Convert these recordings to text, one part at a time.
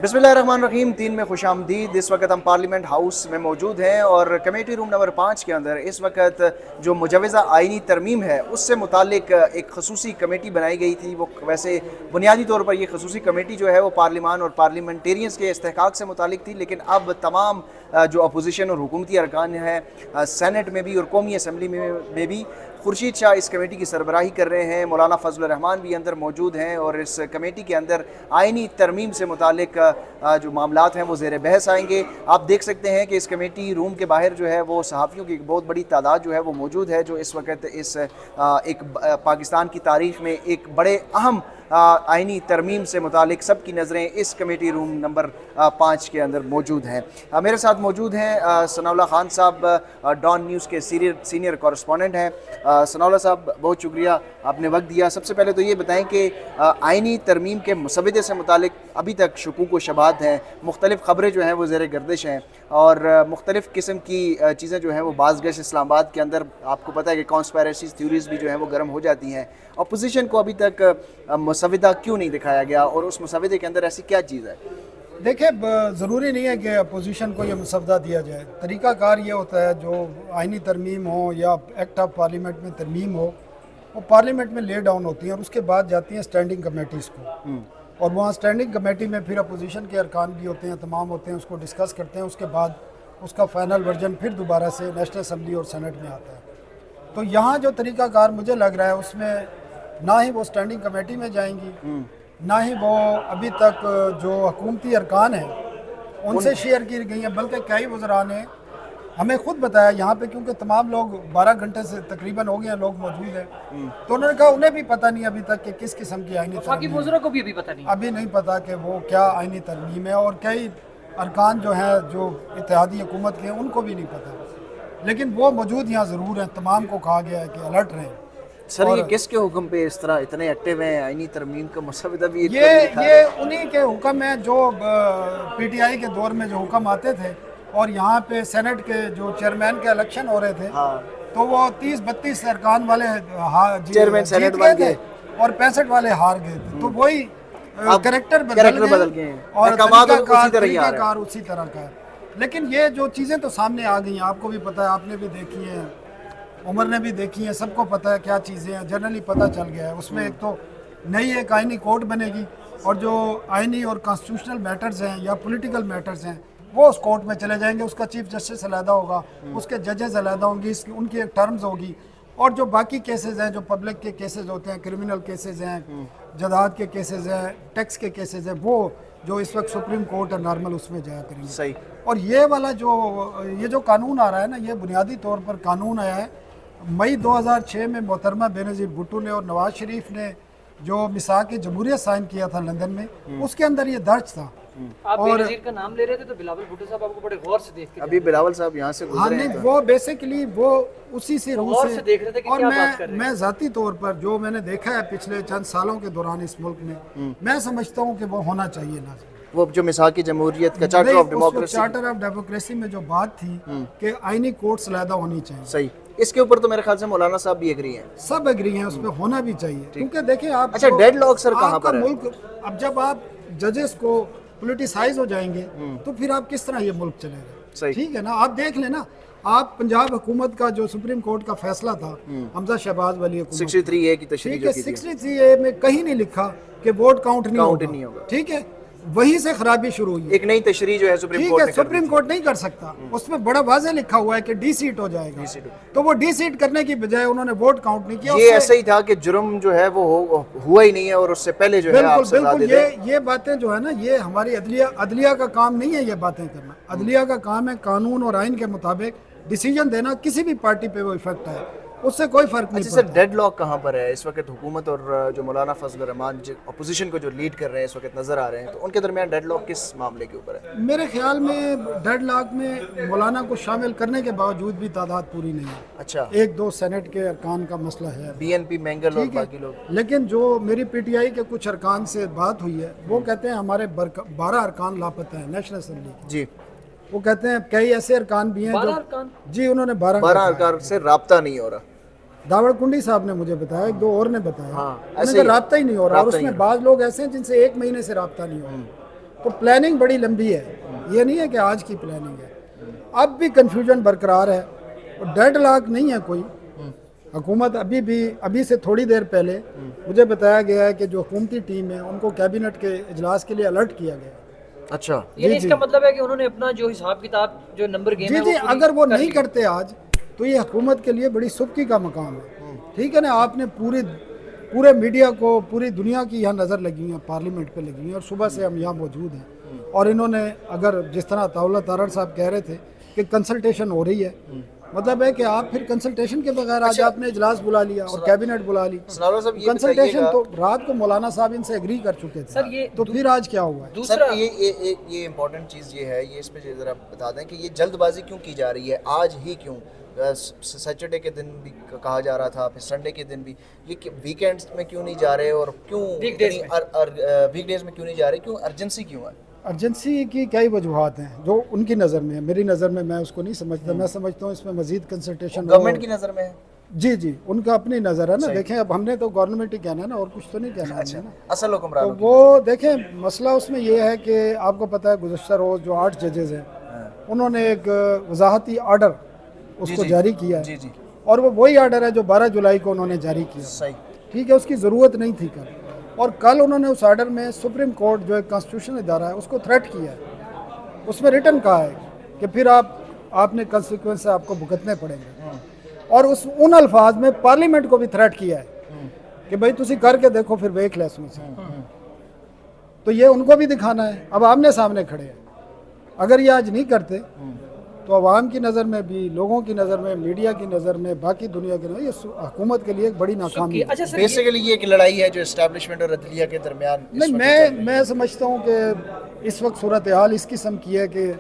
बिस्मिल्लाहिर्रहमानिर्रहीम। 3 में खुश आमदीद। इस वक्त हम पार्लियामेंट हाउस में मौजूद हैं और कमेटी रूम नंबर 5 के अंदर इस वक्त जो मुजवज़ा आइनी तरमीम है उससे मुतालिक एक खसूसी कमेटी बनाई गई थी। वो वैसे बुनियादी तौर पर ये खसूसी कमेटी जो है वो पार्लिमान और पार्लियामेंटेरियंस के इस्तेहकाक से मुतालिक थी, लेकिन अब तमाम जो अपोजिशन और हुकूमती अरकान हैं सेनेट में भी और कौमी असम्बली में भी खुर्शीद शाह इस कमेटी की सरबराही कर रहे हैं। मौलाना फजल रहमान भी अंदर मौजूद हैं और इस कमेटी के अंदर आइनी तरमीम से मुतालिक जो मामलात हैं वो ज़ेर बहस आएंगे। आप देख सकते हैं कि इस कमेटी रूम के बाहर जो है वो सहाफ़ियों की एक बहुत बड़ी तादाद जो है वो मौजूद है, जो इस वक्त इस एक पाकिस्तान की तारीख़ में एक बड़े अहम आइनी तरमीम से मुतालिक सब की नज़रें इस कमेटी रूम नंबर 5 के अंदर मौजूद हैं। मेरे साथ मौजूद हैं सनाउल्लाह खान साहब, डॉन न्यूज़ के सीनियर कॉरेस्पॉन्डेंट हैं। सनाउल्लाह साहब, बहुत शुक्रिया आपने वक्त दिया। सबसे पहले तो ये बताएं कि आइनी तरमीम के मुसवदे से मुतालिक अभी तक शकूक व शबाहत हैं, मुख्तलिफ़ ख़बरें जो हैं वो ज़ेर गर्दिश हैं और मुख्तलिफ़ किस्म की चीज़ें जो हैं वो बाज़गश इस्लामाबाद के अंदर आपको पता है कि कॉन्स्पायरेसी थ्योरीज़ भी जो हैं वो गर्म हो जाती हैं। अपोजिशन को अभी तक मुसवदा क्यों नहीं दिखाया गया और उस मुसवदे के अंदर ऐसी क्या चीज़ है? देखिए, ज़रूरी नहीं है कि अपोजिशन को ये मुसवदा दिया जाए। तरीक़ाकार ये होता है, जो आइनी तरमीम हो या एक्ट ऑफ पार्लियामेंट में तरमीम हो, वो पार्लियामेंट में ले डाउन होती हैं और उसके बाद जाती हैं स्टैंडिंग कमेटीज़ को, और वहाँ स्टैंडिंग कमेटी में फिर अपोजिशन के अरकान भी होते हैं, तमाम होते हैं, उसको डिस्कस करते हैं। उसके बाद उसका फ़ाइनल वर्जन फिर दोबारा से नेशनल असम्बली और सेनेट में आता है। तो यहाँ जो तरीक़ाकार मुझे लग रहा है उसमें ना ही वो स्टैंडिंग कमेटी में जाएंगी, ना ही वो अभी तक जो हुकूमती अरकान हैं उनसे शेयर की गई हैं, बल्कि कई वज़रा ने हमें खुद बताया यहाँ पे, क्योंकि तमाम लोग 12 घंटे से तकरीबन हो गए हैं लोग मौजूद हैं, तो उन्होंने कहा उन्हें भी पता नहीं अभी तक कि किस किस्म की आइनी तरमीम है। को भी अभी नहीं पता कि वो क्या आइनी तरमीम है, और कई अरकान जो हैं जो इत्तेहादी हुकूमत के हैं उनको भी नहीं पता, लेकिन वो मौजूद यहाँ ज़रूर हैं। तमाम को कहा गया है कि अलर्ट रहें। सर, ये किसके हुक्म पे इस तरह इतने एक्टिव हैं? आइनी तरमीम का मुसवदा भी ये उन्हीं के हुक्म है जो पीटीआई के दौर में जो हुक्म आते थे, और यहाँ पे सेनेट के जो चेयरमैन के इलेक्शन हो रहे थे, तो वो 30-32 अरकान वाले चेयरमैन सेनेट बन गए और 65 वाले हार गए थे। तो वही कैरेक्टर बदल गए और तरीक़ाकार उसी तरह का है। लेकिन ये जो चीज़ें तो सामने आ गई हैं, आपको भी पता है, आपने भी देखी हैं, उमर ने भी देखी है, सबको पता है क्या चीज़ें हैं, जनरली पता चल गया है। उसमें एक तो नई एक आइनी कोर्ट बनेगी, और जो आइनी और कॉन्स्टिट्यूशनल मैटर्स हैं या पॉलिटिकल मैटर्स हैं वो उस कोर्ट में चले जाएंगे। उसका चीफ जस्टिस अलहदा होगा, उसके जजेस अलहदा होंगी, उनकी एक टर्म्स होगी, और जो बाकी केसेस हैं, जो पब्लिक के केसेस होते हैं, क्रिमिनल केसेस हैं, जदाद के केसेस हैं, टैक्स के केसेस हैं, वो जो इस वक्त सुप्रीम कोर्ट है नॉर्मल उसमें जाया करेंगे। सही। और ये वाला जो कानून आ रहा है ना, ये बुनियादी तौर पर कानून आया है मई 2006 में मोहतरमा बेनज़ीर भुट्टो ने और नवाज शरीफ ने जो मिसाक जमहूरियत साइन किया था लंदन में, उसके अंदर ये दर्ज था। आप बेनज़ीर का नाम ले रहे थे तो बिलावल भुट्टो साहब आपको बड़े गौर से देख के, अभी बिलावल साहब यहाँ से गुजरे हैं, वो बेसिकली वो उसी से रूह से देख रहे थे कि और क्या बात कर रहे हैं। मैं ज़ाती तौर पर जो मैंने देखा है पिछले चंद सालों के दौरान इस मुल्क में, मैं समझता हूँ कि वो होना चाहिए ना। वो जो मिसाक जमहूरियत का चार्टर ऑफ डेमोक्रेसी में जो बात थी कि आइनी कोर्ट्स अलहदा होनी चाहिए। सही। इसके ऊपर तो मेरे ख्याल से मौलाना साहब भी एग्री हैं, सब एग्री हैं, उस पर होना भी चाहिए। क्योंकि देखिए आप, अच्छा, डेडलॉक सर कहाँ पर है? मुल्क अब जब आप जजेस को पॉलिटिसाइज हो जाएंगे तो फिर आप किस तरह ये मुल्क चलेगा? ठीक है ना। आप देख लेना, आप पंजाब हुकूमत का जो सुप्रीम कोर्ट का फैसला था हमजा शहबाज वाली 63A की तशरीह, 63A में कहीं नहीं लिखा कि वोट काउंट नहीं होगा। ठीक है, वहीं से खराबी शुरू हुई। एक नई तशरीह जो है सुप्रीम कोर्ट नहीं कर सकता, उसमें बड़ा वाज़ेह लिखा हुआ है कि डी सीट हो जाएगा, तो वो डी सीट करने की बजाय उन्होंने वोट काउंट नहीं किया। ये ऐसा ही था कि जुर्म जो है वो हुआ ही नहीं है, और उससे पहले जो है बिल्कुल ये बातें जो है ना, ये हमारी अदलिया का काम नहीं है ये बातें करना। अदलिया का काम है कानून और आइन के मुताबिक डिसीजन देना, किसी भी पार्टी पे वो इफेक्ट है, उससे कोई फर्क नहीं। सर, डेडलॉक कहाँ पर है इस वक्त? हुकूमत और जो मौलाना फजल रहमान अपोजिशन को जो लीड कर रहे हैं इस वक्त नजर आ रहे हैं, तो उनके दरमियान डेडलॉक किस मामले के ऊपर है? मेरे ख्याल में डेडलॉक में मौलाना को शामिल करने के बावजूद भी तादाद पूरी नहीं है। अच्छा, 1-2 सेनेट के अरकान का मसला है, BNP मैंगल और बाकी लोग। लेकिन जो मेरी PTI के कुछ अरकान से बात हुई है, वो कहते हैं हमारे 12 अरकान लापता है नेशनल असम्बली जी। वो कहते हैं कई ऐसे अरकान भी हैं जो जी उन्होंने 12 अरकान से राब्ता नहीं हो रहा। दावड़कुंडी साहब ने मुझे बताया, एक दो और ने बताया, ऐसे राब्ता ही नहीं हो रहा, और उसमें बाज लोग ऐसे हैं जिनसे 1 महीने से राब्ता नहीं हो रहा। تو پلاننگ بڑی لمبی ہے, یہ نہیں ہے کہ آج کی پلاننگ ہے. اب بھی کنفیوژن برقرار ہے اور ڈیڈ لاک نہیں ہے کوئی. حکومت ابھی سے تھوڑی دیر پہلے مجھے بتایا گیا ہے کہ جو حکومتی ٹیم ہے ان کو کیبنٹ کے اجلاس کے لیے الرٹ کیا گیا. اچھا, یعنی اس کا مطلب ہے کہ انہوں نے اپنا جو حساب کتاب جو نمبر گیم ہے جی اگر وہ نہیں کرتے آج تو یہ حکومت کے لیے بڑی سبکی کا مقام ہے. ٹھیک ہے نا, آپ نے پورے میڈیا کو, پوری دنیا کی یہاں نظر لگی ہوئی ہے, پارلیمنٹ پہ لگی ہوئی ہے, اور صبح سے ہم یہاں موجود ہیں. اور انہوں نے اگر جس طرح طاولہ تارڑ صاحب کہہ رہے تھے کہ کنسلٹیشن ہو رہی ہے, مطلب ہے کہ آپ پھر کنسلٹیشن کے بغیر آج آپ نے اجلاس بلا لیا اور کیبنٹ بلا لی. کنسلٹیشن تو رات کو مولانا صاحب ان سے ایگری کر چکے تھے, تو پھر آج کیا ہوا ہے؟ سر یہ امپورٹنٹ چیز یہ ہے, یہ اس پہ ذرا بتا دیں کہ یہ جلد بازی کیوں کی جا رہی ہے آج ہی, کیوں سیٹرڈے کے دن بھی کہا جا رہا تھا, پھر سنڈے کے دن بھی, یہ ویکینڈز میں کیوں نہیں جا رہے, اور کیوں ویک ڈیز میں کیوں نہیں جا رہے, کیوں ارجنسی کیوں ہے؟ ارجنسی کی کئی وجوہات ہیں جو ان کی نظر میں ہے, میری نظر میں اس کو نہیں سمجھتا. میں سمجھتا ہوں اس میں مزید کنسلٹیشن گورنمنٹ کی نظر میں ہے. جی ان کا اپنی نظر ہے نا. دیکھیں اب ہم نے تو گورنمنٹ ہی کہنا ہے نا, اور کچھ تو نہیں کہنا ہے نا. اصل حکمران تو وہ دیکھیں مسئلہ اس میں یہ ہے کہ آپ کو پتہ ہے گزشتہ روز جو 8 ججز ہیں انہوں نے ایک وضاحتی آرڈر اس کو جاری کیا ہے, اور وہ وہی آرڈر ہے جو 12 جولائی کو انہوں نے جاری کیا. ٹھیک ہے, اس کی ضرورت نہیں تھی کل, اور کل انہوں نے اس آرڈر میں سپریم کورٹ جو ایک کانسٹیٹیوشن ادارہ ہے اس کو تھریٹ کیا ہے. اس میں ریٹن کہا ہے کہ پھر آپ نے کنسیکوینس آپ کو بھگتنے پڑیں گے, اور ان الفاظ میں پارلیمنٹ کو بھی تھریٹ کیا ہے کہ بھائی تسی کر کے دیکھو پھر ویک لے سو سے. تو یہ ان کو بھی دکھانا ہے. اب آمنے سامنے کھڑے ہیں, اگر یہ آج نہیں کرتے تو عوام کی نظر میں بھی, لوگوں کی نظر میں, میڈیا کی نظر میں, باقی دنیا کی نظر میں یہ حکومت کے لیے ایک بڑی ناکامی ہے. بیسیکلی یہ ایک لڑائی ہے جو اسٹیبلشمنٹ اور عدلیہ کے درمیان. نہیں, میں سمجھتا ہوں کہ اس وقت صورتحال اس قسم کی ہے کہ,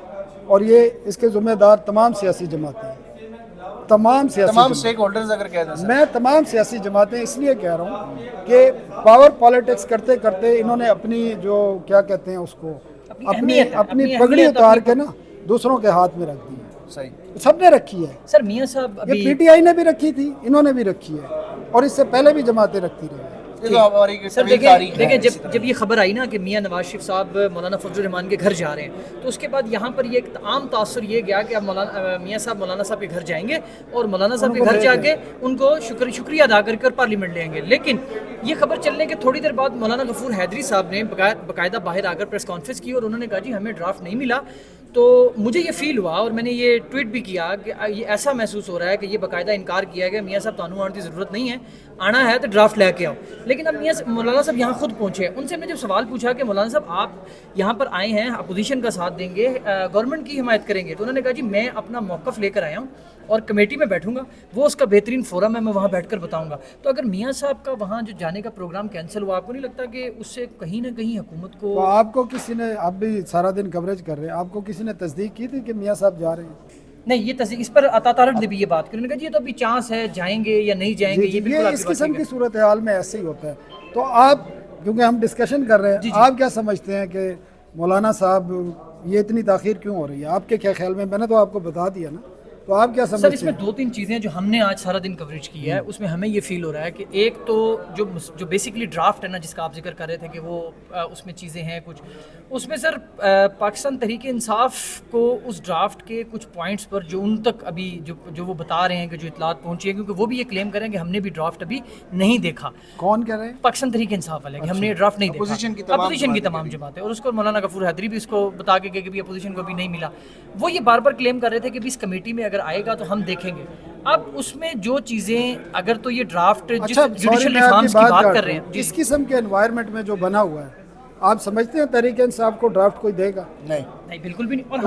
اور یہ اس کے ذمہ دار تمام سیاسی جماعتیں ہیں, تمام اسٹیک ہولڈرز اگر کہہ دیں, میں تمام سیاسی جماعتیں اس لیے کہہ رہا ہوں کہ پاور پالیٹکس کرتے کرتے انہوں نے اپنی جو کیا کہتے ہیں اس کو, اپنی پگڑی اتار کے نا دوسروں کے ہاتھ میں رکھ دی ہے. سب نے رکھی ہے سر. میاں صاحب یہ پی ٹی آئی نے بھی رکھی تھی, انہوں نے بھی رکھی ہے, اور اس سے پہلے بھی جماعتیں رکھتی رہی. سر دیکھیں جب یہ خبر آئی نا کہ میاں نواز شریف صاحب مولانا فضل الرحمان کے گھر جا رہے ہیں, تو اس کے بعد یہاں پر یہ ایک عام تاثر یہ گیا کہ اب میاں صاحب مولانا صاحب کے گھر جائیں گے اور مولانا صاحب کے گھر جا کے ان کو شکریہ ادا کر کر پارلیمنٹ لیں گے. لیکن یہ خبر چلنے کے تھوڑی دیر بعد مولانا غفور حیدری صاحب نے باقاعدہ باہر آ کر پریس کانفرنس کی, اور انہوں نے کہا جی ہمیں ڈرافٹ نہیں ملا. تو مجھے یہ فیل ہوا, اور میں نے یہ ٹویٹ بھی کیا کہ یہ ایسا محسوس ہو رہا ہے کہ یہ باقاعدہ انکار کیا ہے کہ میاں صاحب تانوں آنے کی ضرورت نہیں ہے, آنا ہے تو ڈرافٹ لے کے آؤ. لیکن اب مولانا صاحب یہاں خود پہنچے. ان سے میں جب سوال پوچھا کہ مولانا صاحب آپ یہاں پر آئے ہیں, اپوزیشن کا ساتھ دیں گے, گورنمنٹ کی حمایت کریں گے, تو انہوں نے کہا جی میں اپنا موقف لے کر آیا ہوں اور کمیٹی میں بیٹھوں گا, وہ اس کا بہترین فورم ہے, میں وہاں بیٹھ کر بتاؤں گا. تو اگر میاں صاحب کا وہاں جو جانے کا پروگرام کینسل ہوا, آپ کو نہیں لگتا کہ اس سے کہیں نہ کہیں حکومت کو, تو آپ کو کسی نے, آپ بھی سارا دن کوریج کر رہے ہیں, آپ کو کسی نے تصدیق کی تھی کہ میاں صاحب جا رہے ہیں؟ نہیں, یہ تصدیق اس پر عطا تارڑ نے بھی یہ بات کی, انہوں نے کہا جی یہ تو ابھی چانس ہے, جائیں گے یا نہیں جائیں گے. یہ اس قسم کی صورتحال میں ایسے ہی ہوتا ہے. تو آپ, کیونکہ ہم ڈسکشن کر رہے ہیں, آپ کیا سمجھتے ہیں کہ مولانا صاحب یہ اتنی تاخیر کیوں ہو رہی ہے آپ کے کیا خیال میں؟ میں نے تو آپ کو بتا دیا نا, تو آپ کیا سمجھتے ہیں؟ سر اس میں 2-3 چیزیں جو ہم نے آج سارا دن کوریج کی ہے, اس میں ہمیں یہ فیل ہو رہا ہے کہ ایک تو جو بیسیکلی ڈرافٹ ہے نا, جس کا آپ ذکر کر رہے تھے کہ وہ اس میں چیزیں ہیں کچھ, اس میں سر پاکستان تحریک انصاف کو اس ڈرافٹ کے کچھ پوائنٹس پر جو ان تک ابھی جو وہ بتا رہے ہیں کہ جو اطلاعات پہنچی ہے, کیونکہ وہ بھی یہ کلیم کریں کہ ہم نے بھی ڈرافٹ ابھی نہیں دیکھا. کون کہہ رہے ہیں؟ پاکستان تحریک انصاف والے کہ ہم نے ڈرافٹ نہیں دیکھا, اپوزیشن کی تمام جماعتیں, اور اس کو مولانا غفور حیدری بھی اس کو بتا کے کہ بھی اپوزیشن کو بھی نہیں ملا. وہ یہ بار بار کلیم کر رہے تھے کہ اس کمیٹی میں اگر آئے گا تو ہم دیکھیں گے. اب اس میں جو چیزیں, اگر تو یہ ڈرافٹ جوڈیشل ریفارمز کی بات کر رہے ہیں, اس قسم کے انوائرمنٹ میں جو بنا ہوا ہے, آپ سمجھتے ہیں تحریک انصاف کو ڈرافٹ کوئی دے گا؟ نہیں, بالکل بھی نہیں. اور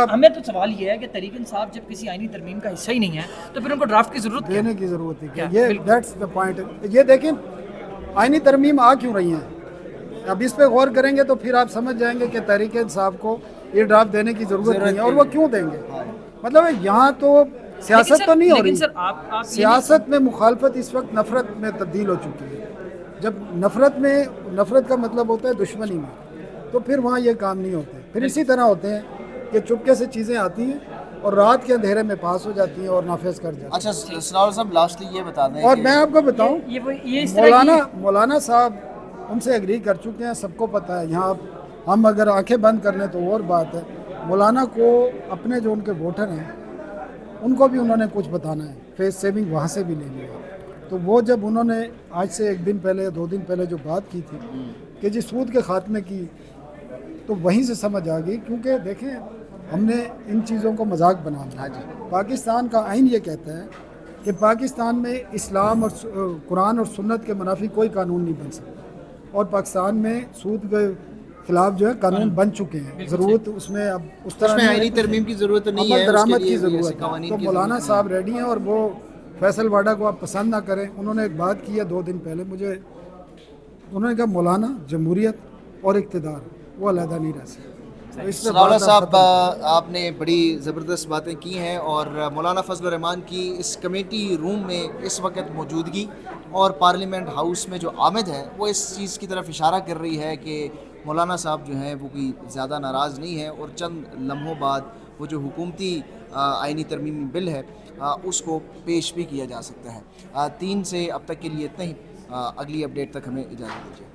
ہمیں تو سوال یہ ہے کہ تحریک انصاف جب کسی آئینی ترمیم کا حصہ ہی نہیں ہے تو پھر ان کو ڈرافٹ کی ضرورت دینے کی ضرورت ہے. یہ دیٹس دا پوائنٹ. یہ دیکھیں آئینی ترمیم آ کیوں رہی ہیں, اب اس پہ غور کریں گے تو پھر آپ سمجھ جائیں گے کہ تحریک انصاف کو یہ ڈرافٹ دینے کی ضرورت نہیں ہے, اور وہ کیوں دیں گے. مطلب یہاں تو سیاست تو نہیں ہو رہی, سیاست میں مخالفت اس وقت نفرت میں تبدیل ہو چکی ہے. جب نفرت کا مطلب ہوتا ہے دشمنی میں, تو پھر وہاں یہ کام نہیں ہوتے. پھر اسی طرح ہوتے ہیں کہ چپکے سے چیزیں آتی ہیں اور رات کے اندھیرے میں پاس ہو جاتی ہیں اور نافذ کر جاتی ہیں. اچھا سناؤ صاحب, لاسٹلی یہ بتا دیں, اور میں آپ کو بتاؤں مولانا صاحب ان سے ایگری کر چکے ہیں, سب کو پتہ ہے. یہاں हम अगर आंखें बंद कर लें तो और बात है। मौलाना को अपने जो उनके वोटर हैं उनको भी उन्होंने कुछ बताना है, फेस सेविंग वहाँ से भी लेनी है। तो वो जब उन्होंने आज से 1 दिन पहले 2 दिन पहले जो बात की थी कि जी सूद के खात्मे की, तो वहीं से समझ आ गई। क्योंकि देखें हमने इन चीज़ों को मजाक बना लिया। पाकिस्तान का आइन ये कहता है कि पाकिस्तान में इस्लाम और कुरान और सुन्नत के मुनाफी कोई कानून नहीं बन सकता, और पाकिस्तान में सूद के खिलाफ जो है कानून बन चुके हैं। ज़रूरत उसमें अब उस तरह उसमें आईनी तरमीम की ज़रूरत नहीं है, दरामद उसके की लिए भी ऐसे ज़रूरत है। कवानीन तो की मौलाना ज़रूरत साहब रेडी हैं, और वो फैसल वाडा को आप पसंद ना करें, उन्होंने एक बात की है 2 दिन पहले मुझे, उन्होंने कहा मौलाना जमहूरियत और इक़्तिदार वो अलहदा नहीं रह सकते। तो इस पे सनाउल्लाह बात साहब, खत्म। आपने बड़ी ज़बरदस्त बातें की हैं, और मौलाना फजल रहमान की इस कमेटी रूम में इस वक्त मौजूदगी और पार्लियामेंट हाउस में जो आमद है वो इस चीज़ की तरफ इशारा कर रही है कि मौलाना साहब जो हैं वो कोई ज़्यादा नाराज़ नहीं है, और चंद लम्हों बाद वो जो हुकूमती आइनी तरमीमी बिल है उसको पेश भी किया जा सकता है। 3 से अब तक के लिए इतना ही। अगली अपडेट तक हमें इजाज़त दीजिए।